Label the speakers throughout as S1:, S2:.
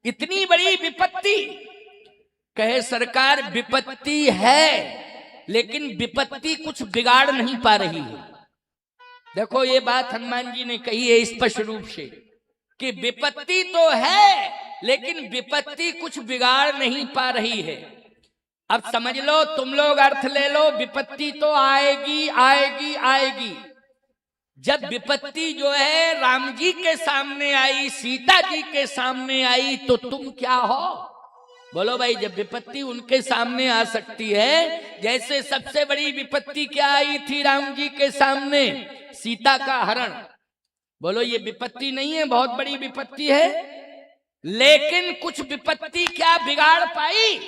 S1: इतनी बड़ी विपत्ति। कहे सरकार विपत्ति है लेकिन विपत्ति कुछ बिगाड़ नहीं पा रही है। देखो ये बात हनुमान जी ने कही है स्पष्ट रूप से कि विपत्ति तो है लेकिन विपत्ति कुछ बिगाड़ नहीं पा रही है। अब समझ लो, तुम लोग अर्थ ले लो, विपत्ति तो आएगी आएगी आएगी। जब विपत्ति जो है राम जी के सामने आई, सीता जी के सामने आई, तो तुम क्या हो? बोलो भाई, जब विपत्ति उनके सामने आ सकती है, जैसे सबसे बड़ी विपत्ति क्या आई थी राम जी के सामने? सीता का हरण। बोलो ये विपत्ति नहीं है? बहुत बड़ी विपत्ति है। लेकिन कुछ विपत्ति क्या बिगाड़ पाई?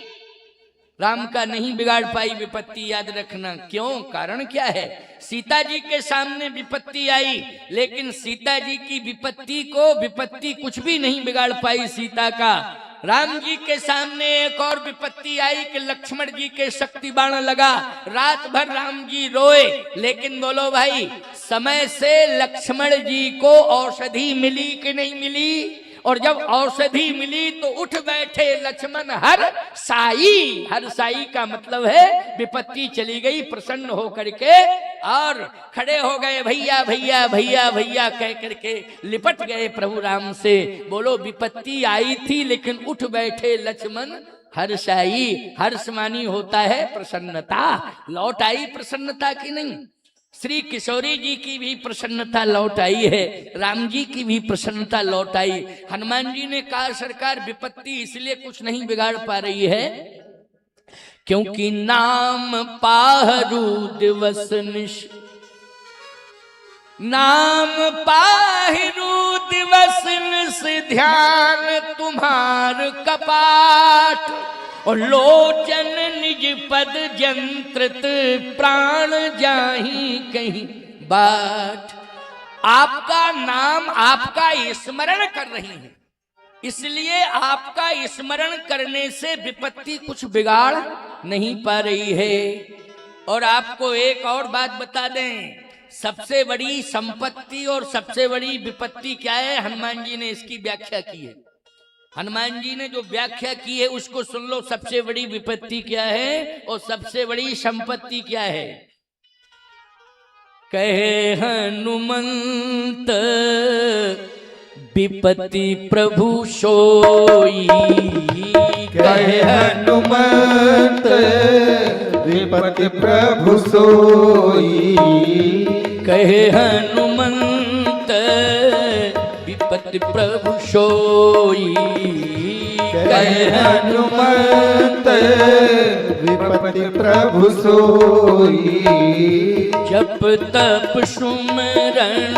S1: राम का नहीं बिगाड़ पाई विपत्ति, याद रखना। क्यों? कारण क्या है? सीता जी के सामने विपत्ति आई लेकिन सीता जी की विपत्ति कुछ भी नहीं बिगाड़ पाई सीता का। राम जी के सामने एक और विपत्ति आई कि लक्ष्मण जी के शक्ति बाण लगा, रात भर राम जी रोए। लेकिन बोलो भाई, समय से लक्ष्मण जी को औषधि मिली कि नहीं मिली? और जब औषधि मिली तो उठ बैठे लक्ष्मण हर साई। हर साई का मतलब है विपत्ति चली गई, प्रसन्न हो करके और खड़े हो गए, भैया भैया भैया भैया कह करके लिपट गए प्रभु राम से। बोलो विपत्ति आई थी लेकिन उठ बैठे लक्ष्मण हर साई। हर्ष मानी होता है प्रसन्नता। लौट आई प्रसन्नता की नहीं? श्री किशोरी जी की भी प्रसन्नता लौट आई है, राम जी की भी प्रसन्नता लौट आई। हनुमान जी ने कहा सरकार विपत्ति इसलिए कुछ नहीं बिगाड़ पा रही है क्योंकि नाम पाहरू दिवस निश, नाम पाहिरू दिवस निश ध्यान तुम्हार कपाट, और लोचन निज पद जंत्रित प्राण जाही कहीं बाट। आपका नाम, आपका स्मरण कर रही है, इसलिए आपका स्मरण करने से विपत्ति कुछ बिगाड़ नहीं पा रही है। और आपको एक और बात बता दें, सबसे बड़ी संपत्ति और सबसे बड़ी विपत्ति क्या है? हनुमान जी ने इसकी व्याख्या की है। हनुमान जी ने जो व्याख्या की है उसको सुन लो। सबसे बड़ी विपत्ति क्या है और सबसे बड़ी संपत्ति क्या है? कहे हनुमंत विपत्ति प्रभु सोई,
S2: कहे हनुमंत विपत्ति प्रभु सोई,
S1: कहे हनुमंत विपत्ति प्रभु सोई,
S2: कहे हनुमंत विपत्ति प्रभु सोई।
S1: जप तप सुमरन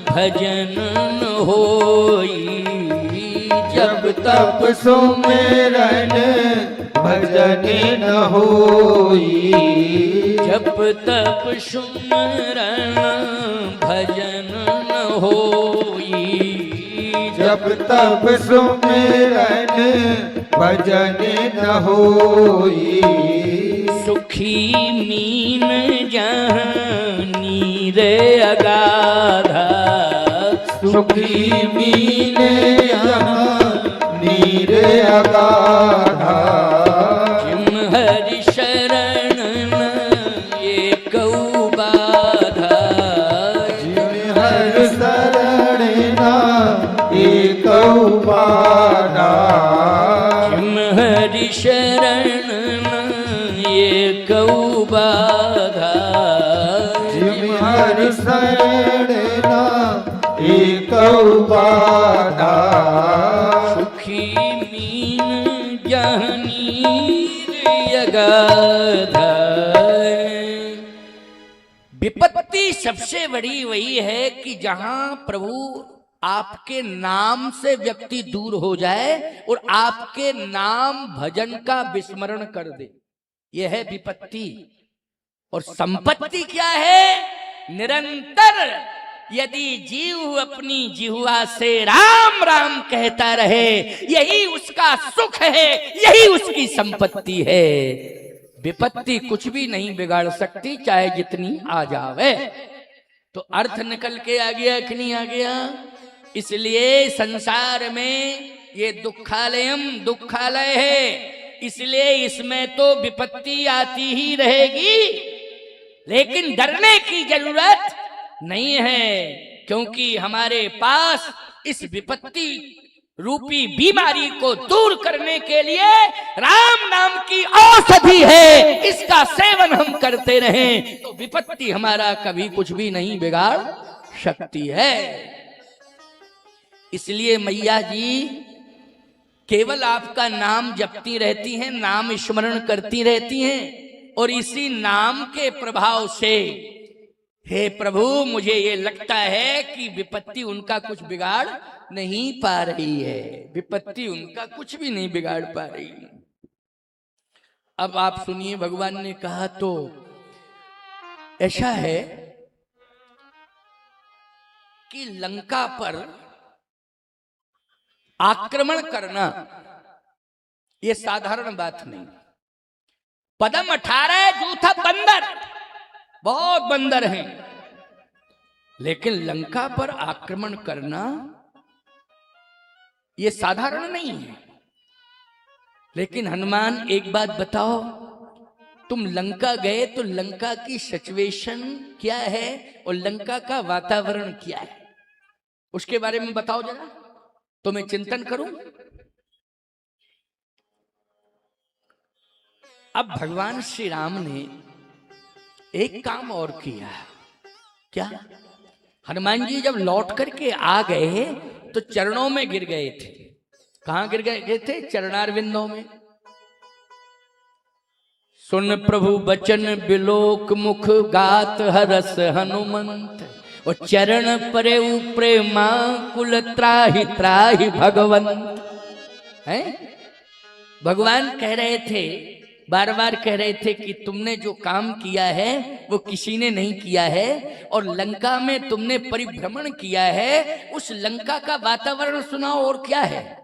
S1: भजन न होई,
S2: जप तप सुमिरन भजन न होई,
S1: जप तप सुमरन भजन न होई,
S2: जप तप सुमिरन भजन न होई।
S1: सुखी मीन जहाँ नीर अगाधा,
S2: सुखी मीन जहाँ नीर अगाधा,
S1: जिम हरि शरण एक बाधा,
S2: जिम हरि शरण एक बाधा,
S1: जिम हरि शरण एक बाधा,
S2: जिम हरि शरण एक बाधा।
S1: सुखी मीन जहाँ नीर अगाधा। विपत्ति सबसे बड़ी वही है कि जहां प्रभु आपके नाम से व्यक्ति दूर हो जाए और आपके नाम भजन का विस्मरण कर दे, यह है विपत्ति। और संपत्ति क्या है? निरंतर यदि जीव अपनी जिह्वा से राम राम कहता रहे, यही उसका सुख है, यही उसकी संपत्ति है। विपत्ति कुछ भी नहीं बिगाड़ सकती, चाहे जितनी आ जावे। तो अर्थ निकल के आ गया कि नहीं आ गया? इसलिए संसार में ये दुखालयम दुखालय है, इसलिए इसमें तो विपत्ति आती ही रहेगी, लेकिन डरने की जरूरत नहीं है, क्योंकि हमारे पास इस विपत्ति रूपी बीमारी को दूर करने के लिए राम नाम की औषधि है। इसका सेवन हम करते रहें तो विपत्ति हमारा कभी कुछ भी नहीं बिगाड़ सकती है। इसलिए मैया जी केवल आपका नाम जपती रहती हैं, नाम स्मरण करती रहती हैं, और इसी नाम के प्रभाव से हे प्रभु मुझे ये लगता है कि विपत्ति उनका कुछ बिगाड़ नहीं पा रही है, विपत्ति उनका कुछ भी नहीं बिगाड़ पा रही। अब आप सुनिए, भगवान ने कहा तो ऐसा है कि लंका पर आक्रमण करना ये साधारण बात नहीं। पदम 18 जूथा बंदर, बहुत बंदर हैं, लेकिन लंका पर आक्रमण करना ये साधारण नहीं है। लेकिन हनुमान एक बात बताओ, तुम लंका गए तो लंका की सिचुएशन क्या है और लंका का वातावरण क्या है, उसके बारे में बताओ जरा, तो मैं चिंतन करूं। अब भगवान श्री राम ने एक काम और किया। क्या? हनुमान जी जब लौट करके आ गए तो चरणों में गिर गए थे। कहां गिर गए थे? चरणारविंदों में। सुन प्रभु बचन बिलोक मुख गात हरस हनुमंत, और चरण परे प्रेमा कुल त्राहि त्राहि भगवंत। हैं? भगवान कह रहे थे, बार बार कह रहे थे कि तुमने जो काम किया है वो किसी ने नहीं किया है, और लंका में तुमने परिभ्रमण किया है, उस लंका का वातावरण सुनाओ और क्या है।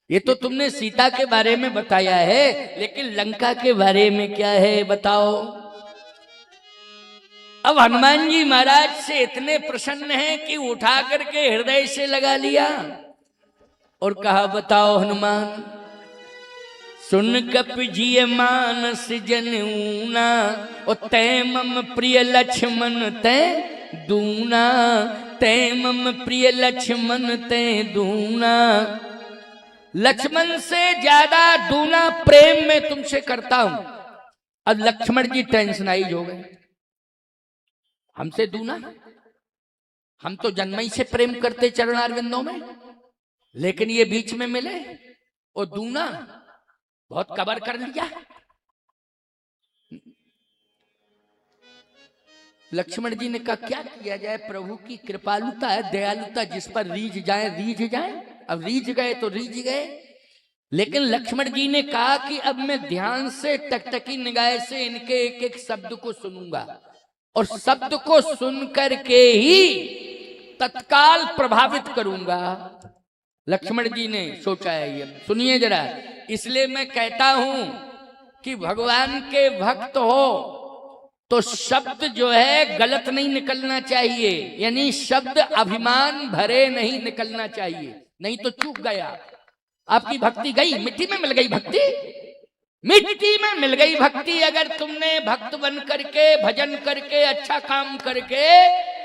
S1: ये तो तुमने सीता के बारे में बताया है, लेकिन लंका के बारे में क्या है बताओ। अब हनुमान जी महाराज से इतने प्रसन्न हैं कि उठा करके हृदय से लगा लिया और कहा, बताओ हनुमान। सुन कप जिय मानस जनऊना, और तै मम प्रिय लक्ष्मण तै दूना, तै मम प्रिय लक्ष्मण तै दूना। लक्ष्मण से ज्यादा दूना प्रेम में तुमसे करता हूं। अब लक्ष्मण जी टेंशनाइज हो गए, हमसे दूना, हम तो जन्म ही से प्रेम करते चरणारविंदों में, लेकिन ये बीच में मिले और दूना, बहुत कबर कर लिया। लक्ष्मण जी ने कहा क्या किया जाए, प्रभु की कृपालुता है, दयालुता, जिस पर रीझ जाए रीझ जाए। अब रीझ गए तो रीझ गए, लेकिन लक्ष्मण जी ने कहा कि अब मैं ध्यान से टकटकी निगाह से इनके एक एक शब्द को सुनूंगा, और शब्द को सुन करके ही तत्काल प्रभावित करूंगा। लक्ष्मण जी ने सोचा है, ये सुनिए जरा। इसलिए मैं कहता हूं कि भगवान के भक्त हो तो शब्द जो है गलत नहीं निकलना चाहिए, यानी शब्द अभिमान भरे नहीं निकलना चाहिए, नहीं तो चूक गया। आपकी भक्ति गई, मिट्टी में मिल गई भक्ति, मिट्टी में मिल गई भक्ति। अगर तुमने भक्त बन करके भजन करके अच्छा काम करके,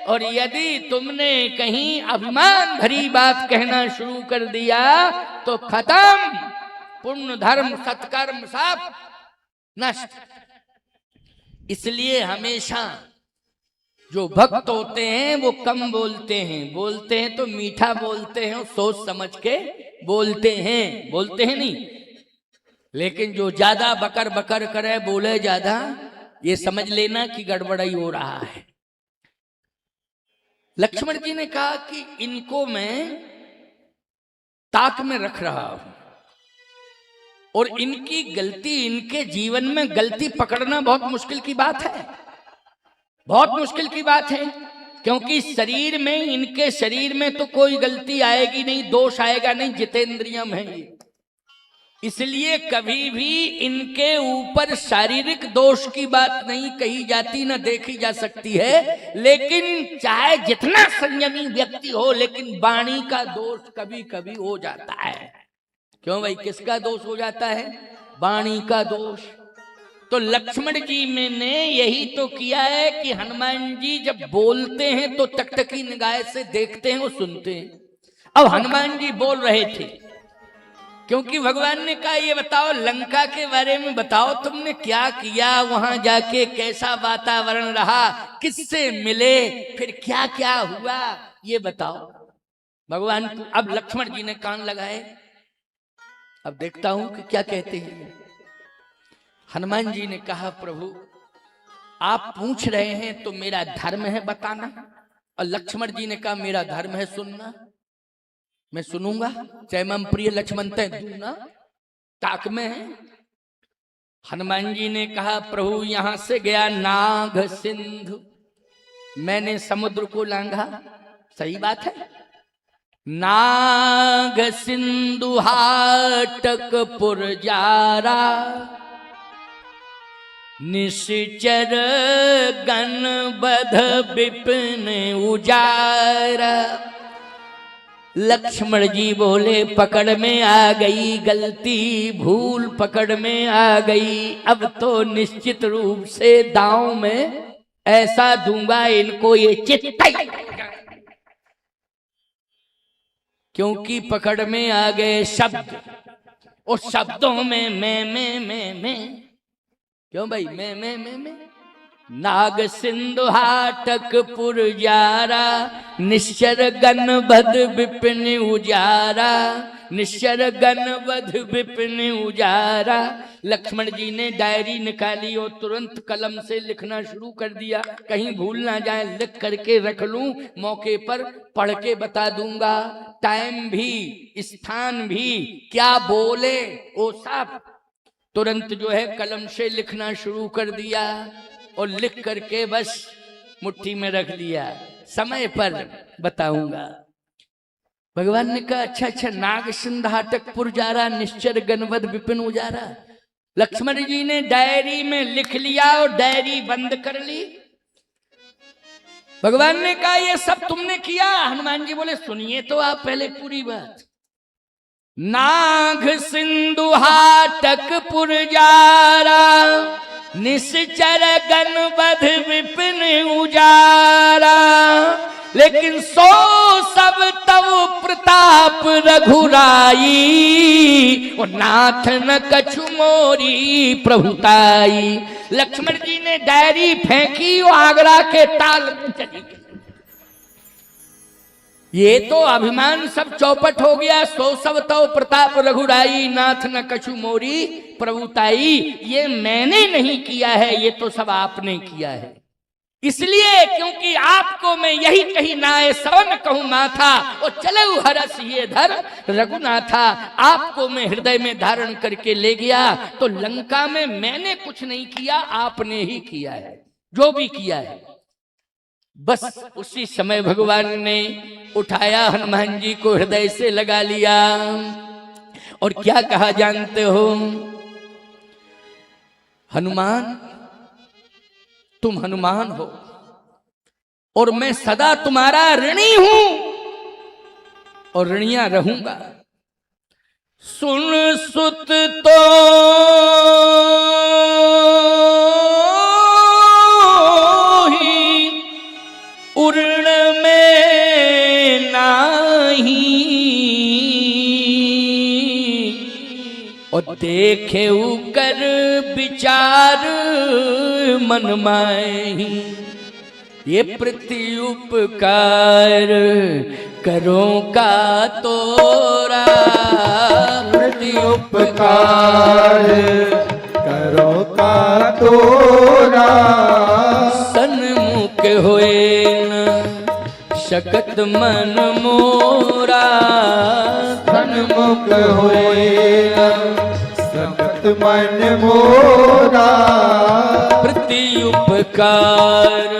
S1: और यदि तुमने कहीं अभिमान भरी बात कहना शुरू कर दिया तो खत्म, पुण्य धर्म सत्कर्म सब नष्ट। इसलिए हमेशा जो भक्त होते हैं वो कम बोलते हैं, बोलते हैं तो मीठा बोलते हैं, सोच समझ के बोलते हैं, बोलते हैं नहीं। लेकिन जो ज्यादा बकर बकर करे, बोले ज्यादा, ये समझ लेना कि गड़बड़ाई हो रहा है। लक्ष्मण जी ने कहा कि इनको मैं ताक में रख रहा हूं, और इनकी गलती, इनके जीवन में गलती पकड़ना बहुत मुश्किल की बात है, बहुत मुश्किल की बात है। क्योंकि शरीर में, इनके शरीर में तो कोई गलती आएगी नहीं, दोष आएगा नहीं, जितेंद्रियम है ये। इसलिए कभी भी इनके ऊपर शारीरिक दोष की बात नहीं कही जाती, न देखी जा सकती है। लेकिन चाहे जितना संयमी व्यक्ति हो, लेकिन वाणी का दोष कभी कभी हो जाता है। क्यों भाई, किसका दोष हो जाता है? वाणी का दोष। तो लक्ष्मण जी में ने यही तो किया है कि हनुमान जी जब बोलते हैं तो टकटकी निगाह से देखते हैं और सुनते हैं। अब हनुमान जी बोल रहे थे क्योंकि भगवान ने कहा ये बताओ लंका के बारे में बताओ, तुमने क्या किया, वहां जाके कैसा वातावरण रहा, किससे मिले, फिर क्या क्या हुआ, ये बताओ। भगवान अब लक्ष्मण जी ने कान लगाए, अब देखता हूं कि क्या कहते हैं। हनुमान जी ने कहा प्रभु आप पूछ रहे हैं तो मेरा धर्म है बताना, और लक्ष्मण जी ने कहा मेरा धर्म है सुनना, मैं सुनूंगा, चाहे मम प्रिय लक्ष्मण तय दूना ताक में है। हनुमान जी ने कहा प्रभु यहां से गया नाग सिंधु, मैंने समुद्र को लांघा, सही बात है। नाग सिंधु हाटकपुर जारा, निश्चर गण बध विपिन उजारा। लक्ष्मण जी बोले पकड़ में आ गई गलती, भूल पकड़ में आ गई, अब तो निश्चित रूप से दांव में ऐसा दूंगा इनको ये चित्त, क्योंकि पकड़ में आ गए शब्द, उस शब्दों में मैं क्यों भाई मैं नाग सिंधु हाटकपुर जारा, निश्चर गण बध विपिन उजारा, निश्चर गण बध विपिन उजारा। लक्ष्मण जी ने डायरी निकाली और तुरंत कलम से लिखना शुरू कर दिया, कहीं भूल ना जाए, लिख करके रख लूं, मौके पर पढ़ के बता दूंगा, टाइम भी स्थान भी क्या बोले वो सब। तुरंत जो है कलम से लिखना शुरू कर दिया और लिख करके बस मुट्ठी में रख लिया, समय पर बताऊंगा। भगवान ने कहा अच्छा नाग सिंध हाटकपुर जारा, निश्चर गणवद विपिन उजारा। लक्ष्मण जी ने डायरी में लिख लिया और डायरी बंद कर ली। भगवान ने कहा ये सब तुमने किया? हनुमान जी बोले सुनिए तो आप पहले पूरी बात। नाग सिंधु हाटकपुर जारा, निश्चर गणबध विपिन उजारा, लेकिन सो सब तव प्रताप रघुराई, और नाथ न कछु मोरी प्रभुताई। लक्ष्मण जी ने डायरी फेंकी और आगरा के ताल में चली गई। ये तो अभिमान सब चौपट हो गया, सो सब तो प्रताप रघुराई, नाथ न कछु मोरी प्रभुताई। ये मैंने नहीं किया है, ये तो सब आपने किया है। इसलिए क्योंकि आपको मैं यही कही नाय सवन कहूं माथा, और चले हरस ये धर रघुनाथा। आपको मैं हृदय में धारण करके ले गया, तो लंका में मैंने कुछ नहीं किया, आपने ही किया है जो भी किया है। बस उसी समय भगवान ने उठाया हनुमान जी को, हृदय से लगा लिया और क्या कहा जानते हो? हनुमान तुम हनुमान हो और मैं सदा तुम्हारा ऋणी हूं और ऋणिया रहूंगा। सुन सुत तो उर्ण में नाही, और देखे कर विचार मन माही। ये प्रति उपकार करो का तोरा,
S2: प्रति उपकार करो का तोरा,
S1: सन्मुख होए न शकत मन मोरा,
S2: सन्मुख होए न सकत मन मोरा।
S1: प्रति उपकार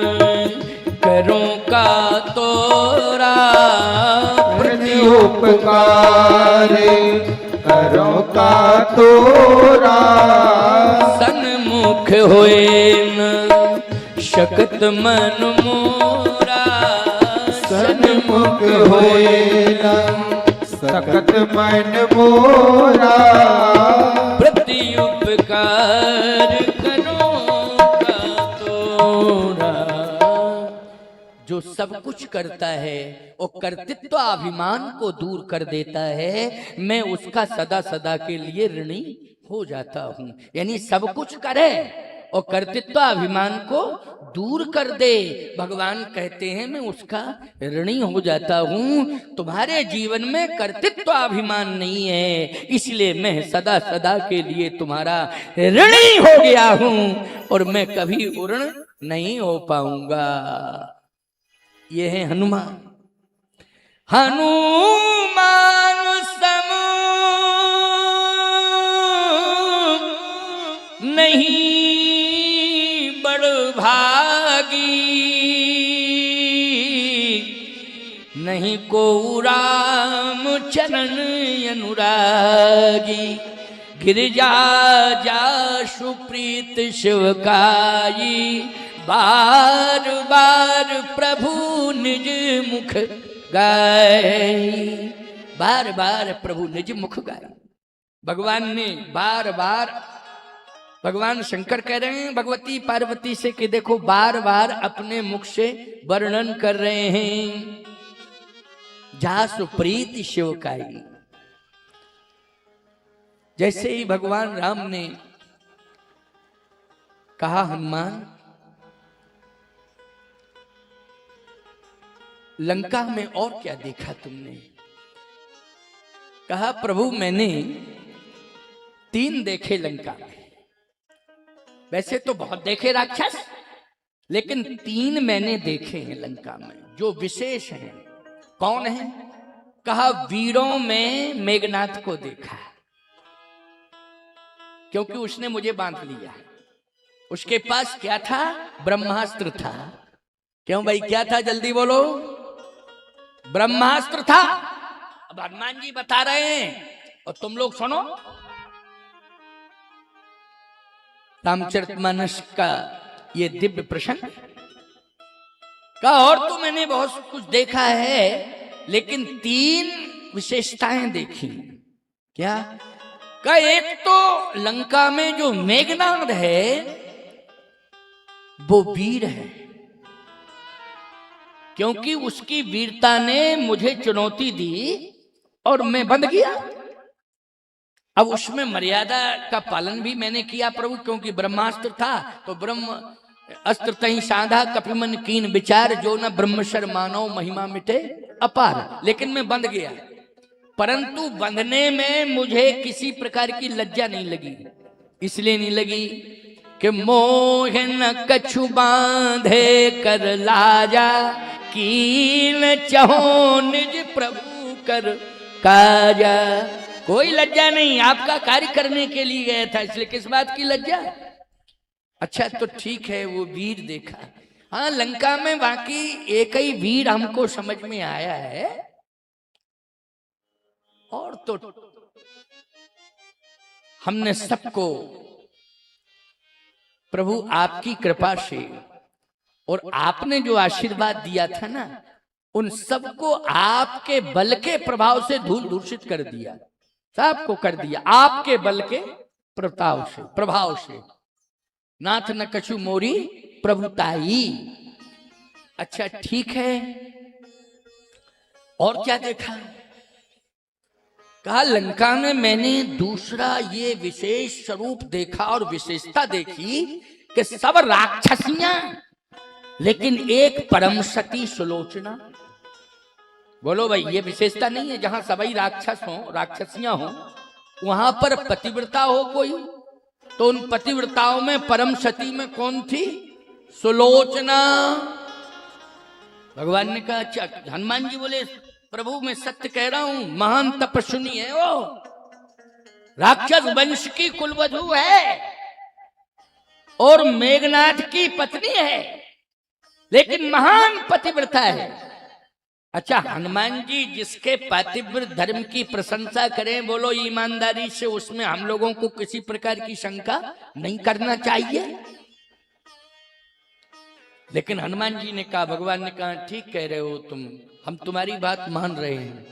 S1: करो का तोरा,
S2: प्रति उपकार करो का तोरा,
S1: सन्मुख होए न शकत मन मोरा,
S2: सन्मुख होए न सकत मन मोरा।
S1: प्रति उपकार करो का तोरा। जो सब कुछ करता है वो कर्तृत्व अभिमान को दूर कर देता है, मैं उसका सदा सदा के लिए ऋणी हो जाता हूं। यानी सब कुछ करे और कर्तृत्व अभिमान को दूर कर दे, भगवान कहते हैं मैं उसका ऋणी हो जाता हूं। तुम्हारे जीवन में कर्तृत्व अभिमान नहीं है, इसलिए मैं सदा सदा के लिए तुम्हारा ऋणी हो गया हूं और मैं कभी ऋण नहीं हो पाऊंगा। ये है हनुमान। हनुमान सम नहीं बड़ भागी, नहीं को राम चरण अनुरागी। गिरिजा जा सुप्रीत शिवकाई, बार बार प्रभु निज मुख गाय। बार बार प्रभु निज मुख गाय। भगवान ने बार बार, भगवान शंकर कह रहे हैं भगवती पार्वती से कि देखो बार बार अपने मुख से वर्णन कर रहे हैं। जा सुप्रीत शिवकाई। जैसे ही भगवान राम ने कहा हनुमान लंका में और क्या देखा तुमने? कहा प्रभु मैंने 3 देखे लंका में। वैसे तो बहुत देखे राक्षस, लेकिन 3 मैंने देखे हैं लंका में जो विशेष हैं। कौन है? कहा वीरों में मेघनाथ को देखा, क्योंकि उसने मुझे बांध लिया। उसके पास क्या था? ब्रह्मास्त्र था। क्यों भाई क्या था? जल्दी बोलो। ब्रह्मास्त्र था। अब हनुमान जी बता रहे हैं और तुम लोग सुनो। रामचरितमानस का ये दिव्य प्रसंग का। और तो मैंने बहुत कुछ देखा है, लेकिन 3 विशेषताएं देखी। क्या? का एक तो लंका में जो मेघनाद है वो वीर है, क्योंकि उसकी वीरता ने मुझे चुनौती दी और मैं बंध गया। अब उसमें मर्यादा का पालन भी मैंने किया प्रभु, क्योंकि ब्रह्मास्त्र था तो ब्रह्म अस्त्र तही साधा कपिमन कीन विचार, जो न ब्रह्मशर मानव महिमा मिटे अपार। लेकिन मैं बंध गया, परंतु बंधने में मुझे किसी प्रकार की लज्जा नहीं लगी। इसलिए नहीं लगी कि मोह न कछु बांधे कर लाजा, कीन चहो निज प्रभु कर काजा। कोई लज्जा नहीं, आपका कार्य करने के लिए गया था, इसलिए किस बात की लज्जा? अच्छा तो ठीक है, वो वीर देखा। हाँ, लंका में बाकी एक ही वीर हमको समझ में आया है, और तो हमने सबको प्रभु आपकी कृपा से और आपने जो आशीर्वाद दिया था ना, उन सबको आपके बल के प्रभाव से धूल दूषित कर दिया। सबको कर दिया आपके बल के प्रभाव से। नाथ न कछु मोरी प्रभुताई। अच्छा ठीक है, और क्या देखा? कहा लंका में मैंने दूसरा ये विशेष स्वरूप देखा और विशेषता देखी कि सब राक्षसियां, लेकिन एक परम सती सुलोचना। बोलो भाई, ये विशेषता नहीं है जहां सभी राक्षस हो, राक्षसियां हो, वहां पर पतिव्रता हो कोई, तो उन पतिव्रताओं में परम सती में कौन थी? सुलोचना। भगवान ने कहा अच्छा। हनुमान जी बोले प्रभु मैं सत्य कह रहा हूं, महान तपस्विनी है वो, राक्षस वंश की कुलवधू है और मेघनाथ की पत्नी है, लेकिन महान पतिव्रता है। अच्छा हनुमान जी जिसके पातिव्रत धर्म की प्रशंसा करें, बोलो ईमानदारी से, उसमें हम लोगों को किसी प्रकार की शंका नहीं करना चाहिए। लेकिन हनुमान जी ने कहा, भगवान ने कहा ठीक कह रहे हो तुम, हम तुम्हारी बात मान रहे हैं,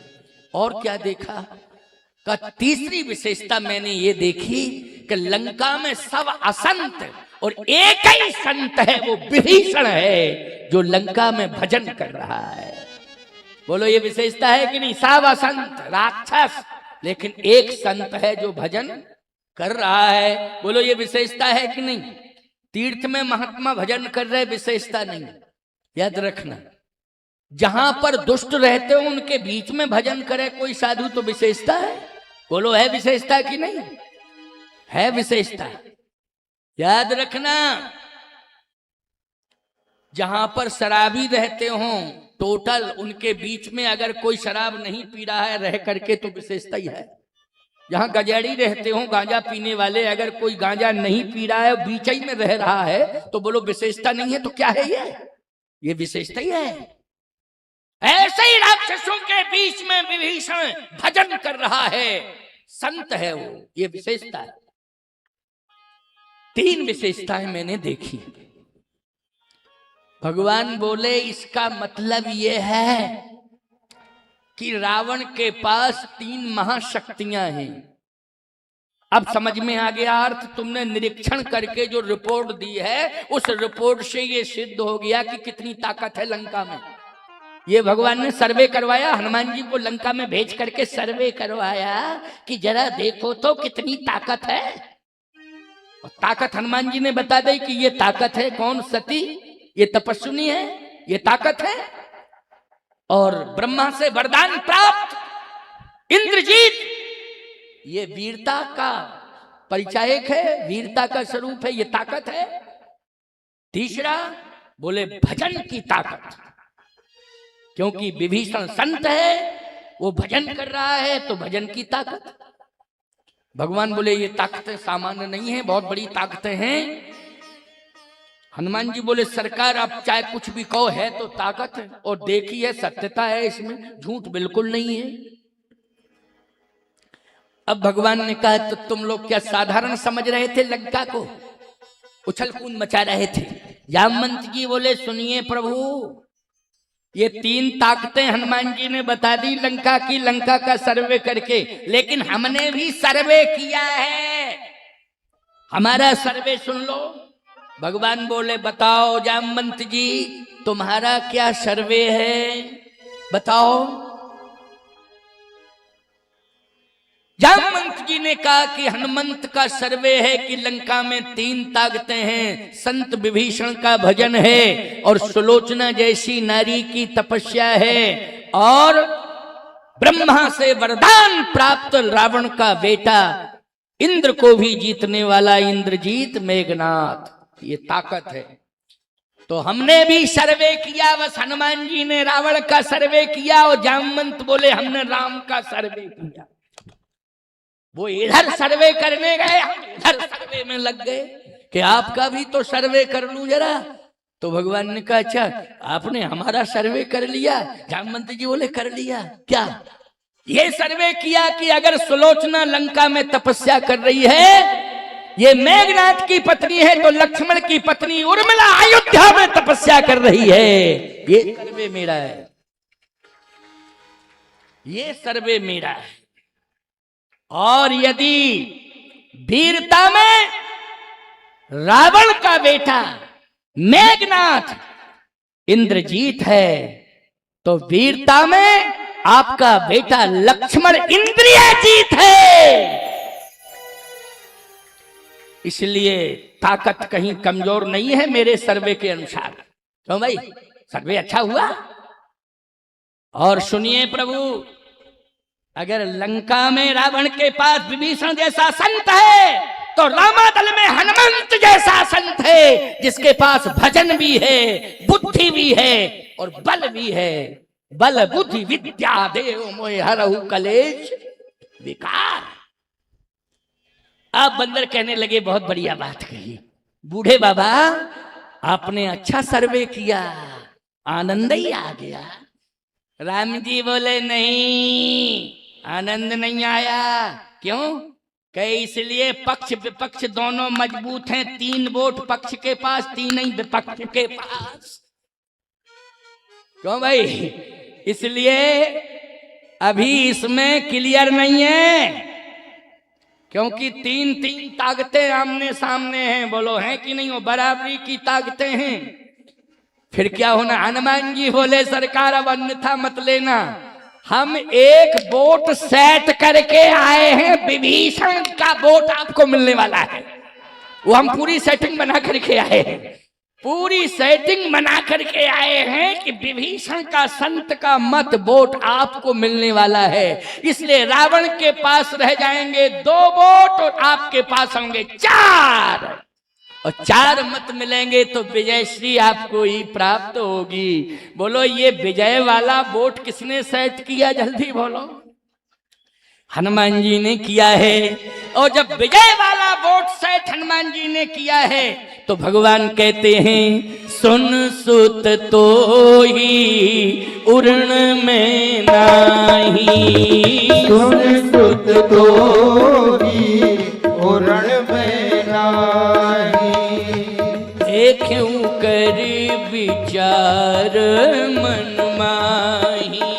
S1: और क्या देखा? का तीसरी विशेषता मैंने ये देखी कि लंका में सब असंत और एक ही संत है, वो विभीषण है जो लंका में भजन कर रहा है। बोलो ये विशेषता है कि नहीं? सब असंत राक्षस, लेकिन एक संत है जो भजन कर रहा है। बोलो ये विशेषता है कि नहीं? तीर्थ में महात्मा भजन कर रहे, विशेषता नहीं? याद रखना, जहां पर दुष्ट रहते हो उनके बीच में भजन करे कोई साधु तो विशेषता है। बोलो है विशेषता कि नहीं? है विशेषता। याद रखना, जहां पर शराबी रहते हो टोटल, उनके बीच में अगर कोई शराब नहीं पी रहा है रह करके तो विशेषता ही है। जहां गजेड़ी रहते हो, गांजा पीने वाले, अगर कोई गांजा नहीं पी रहा है बीच ही में रह रहा है तो बोलो विशेषता नहीं है तो क्या है? ये विशेषता ही है। ऐसे ही राक्षसों के बीच में विभीषण भजन कर रहा है, संत है वो, ये विशेषता है। 3 विशेषताएं मैंने देखी। भगवान बोले इसका मतलब ये है कि रावण के पास 3 महाशक्तियां हैं। अब समझ में आ गया अर्थ? तुमने निरीक्षण करके जो रिपोर्ट दी है उस रिपोर्ट से ये सिद्ध हो गया कि कितनी ताकत है लंका में। ये भगवान ने सर्वे करवाया, हनुमान जी को लंका में भेज करके सर्वे करवाया कि जरा देखो तो कितनी ताकत है। और ताकत हनुमान जी ने बता दी कि ये ताकत है कौन? सती, ये तपस्विनी है, ये ताकत है। और ब्रह्मा से वरदान प्राप्त इंद्रजीत, ये वीरता का परिचायक है, वीरता का स्वरूप है, ये ताकत है। तीसरा बोले भजन की ताकत, क्योंकि विभीषण संत है, वो भजन कर रहा है तो भजन की ताकत। भगवान बोले ये ताकतें सामान्य नहीं है, बहुत बड़ी ताकतें हैं। हनुमान जी बोले सरकार आप चाहे कुछ भी कहो, है तो ताकत है, और देखिए सत्यता है इसमें, झूठ बिल्कुल नहीं है। अब भगवान ने कहा तो तुम लोग क्या साधारण समझ रहे थे लंका को? उछल कूद मचा रहे थे। जामवंत जी बोले सुनिए प्रभु, ये 3 ताकतें हनुमान जी ने बता दी लंका की, लंका का सर्वे करके, लेकिन हमने भी सर्वे किया है, हमारा सर्वे सुन लो। भगवान बोले बताओ जामवंत जी तुम्हारा क्या सर्वे है, बताओ। जामवंत जी ने कहा कि हनुमंत का सर्वे है कि लंका में 3 ताकतें हैं, संत विभीषण का भजन है, और सुलोचना जैसी नारी की तपस्या है, और ब्रह्मा से वरदान प्राप्त रावण का बेटा, इंद्र को भी जीतने वाला इंद्रजीत मेघनाथ, ये ताकत है। तो हमने भी सर्वे किया, बस हनुमान जी ने रावण का सर्वे किया और जामवंत बोले हमने राम का सर्वे किया। वो इधर सर्वे करने गए, हम इधर सर्वे में लग गए कि आपका भी तो सर्वे कर लूं जरा। तो भगवान ने कहा अच्छा आपने हमारा सर्वे कर लिया? जामवंत जी बोले कर लिया। क्या? ये सर्वे किया कि अगर सुलोचना लंका में तपस्या कर रही है, ये मेघनाथ की पत्नी है, तो लक्ष्मण की पत्नी उर्मिला अयोध्या में तपस्या कर रही है। ये सर्वे मेरा है, ये सर्वे मेरा है। और यदि वीरता में रावण का बेटा मेघनाथ इंद्रजीत है, तो वीरता में आपका बेटा लक्ष्मण इंद्रियजीत है। इसलिए ताकत कहीं कमजोर नहीं है मेरे सर्वे के अनुसार। क्यों भाई, सर्वे अच्छा हुआ। और सुनिए प्रभु, अगर लंका में रावण के पास विभीषण जैसा संत है, तो रामादल में हनुमंत जैसा संत है, जिसके पास भजन भी है, बुद्धि भी है और बल भी है। बल बुद्धि विद्या देव मोह हरहु कलेश विकार। अब बंदर कहने लगे बहुत बढ़िया बात कही बूढ़े बाबा, आपने अच्छा सर्वे किया, आनंद ही आ गया। राम जी बोले नहीं, आनंद नहीं आया। क्यों? कहे इसलिए पक्ष विपक्ष दोनों मजबूत हैं, 3 वोट पक्ष के पास, 3 ही विपक्ष के पास। क्यों भाई? इसलिए अभी इसमें क्लियर नहीं है, क्योंकि तीन तीन ताकतें आमने सामने हैं। बोलो हैं कि नहीं? हो बराबरी की ताकतें हैं। फिर क्या होना? हनुमान जी बोले सरकार अब अन्यथा मत लेना, हम एक वोट सेट करके आए हैं, विभीषण का वोट आपको मिलने वाला है। वो हम पूरी सेटिंग बना करके आए हैं, पूरी सेटिंग बना करके आए हैं कि विभीषण का संत का मत वोट आपको मिलने वाला है। इसलिए रावण के पास रह जाएंगे 2 वोट और आपके पास होंगे 4, और 4 मत मिलेंगे तो विजयश्री आपको ही प्राप्त होगी। बोलो ये विजय वाला वोट किसने सेट किया? जल्दी बोलो। हनुमान जी ने किया है। और जब विजय वाला वोट सेट हनुमान जी ने किया है तो भगवान कहते हैं सुन सुत तो ही उड़न में नाही,
S2: सुन सुत तो ही उड़न में नाही,
S1: देखूं कर विचार मन माही,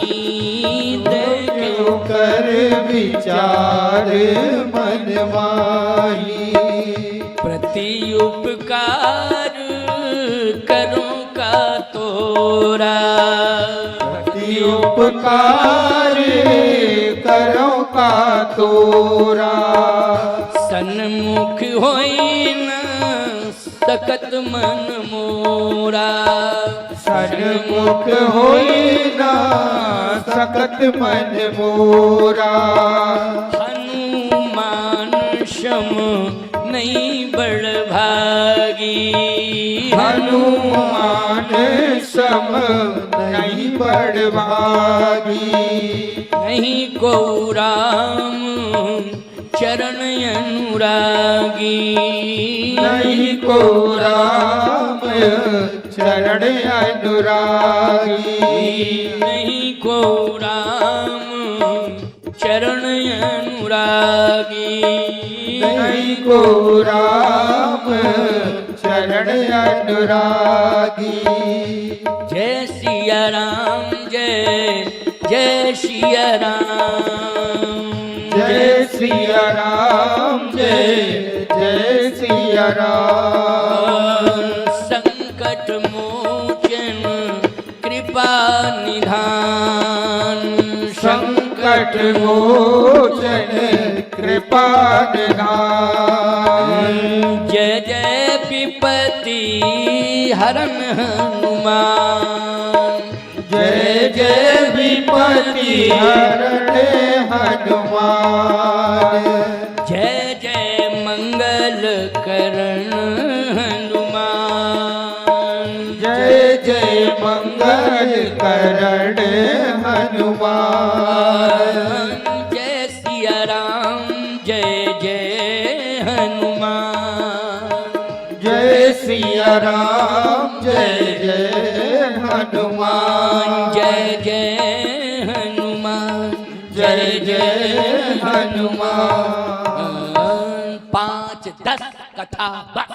S2: देखूं कर विचार मन माही,
S1: प्रति उपकार करूं का तोरा,
S2: प्रति उपकार करो का तोरा,
S1: सन्मुख होई न सकत मन मोरा,
S2: सन्मुख होई ना सकत मन मोरा,
S1: हनुमान शम नहीं बड़ भागी,
S2: हनुमान सम नहीं बड़ भागी,
S1: नहीं को राम चरण अनुरागी,
S2: नहीं को राम चरण अनुरागी,
S1: नहीं को राम चरण अनुरागी,
S2: नहीं को राम चरण अनुरागी।
S1: जय सिया राम जय जय सिया राम,
S2: जय सिया राम जय जय सिया राम,
S1: संकट मोचन कृपा निधान,
S2: संकट मोचन कृपा निधान,
S1: जय जय विपत्ति हरन हनुमान,
S2: जय जय विपत्ति हरण हनुमान,
S1: जय जय मंगल करण हनुमान,
S2: जय जय मंगल करण हनुमान,
S1: जय सिया राम जय जय हनुमान,
S2: जय सिया राम जय जय हनुमान,
S1: जय जय हनुमान, जय जय
S2: हनुमान।
S1: 5-10 कथा बस।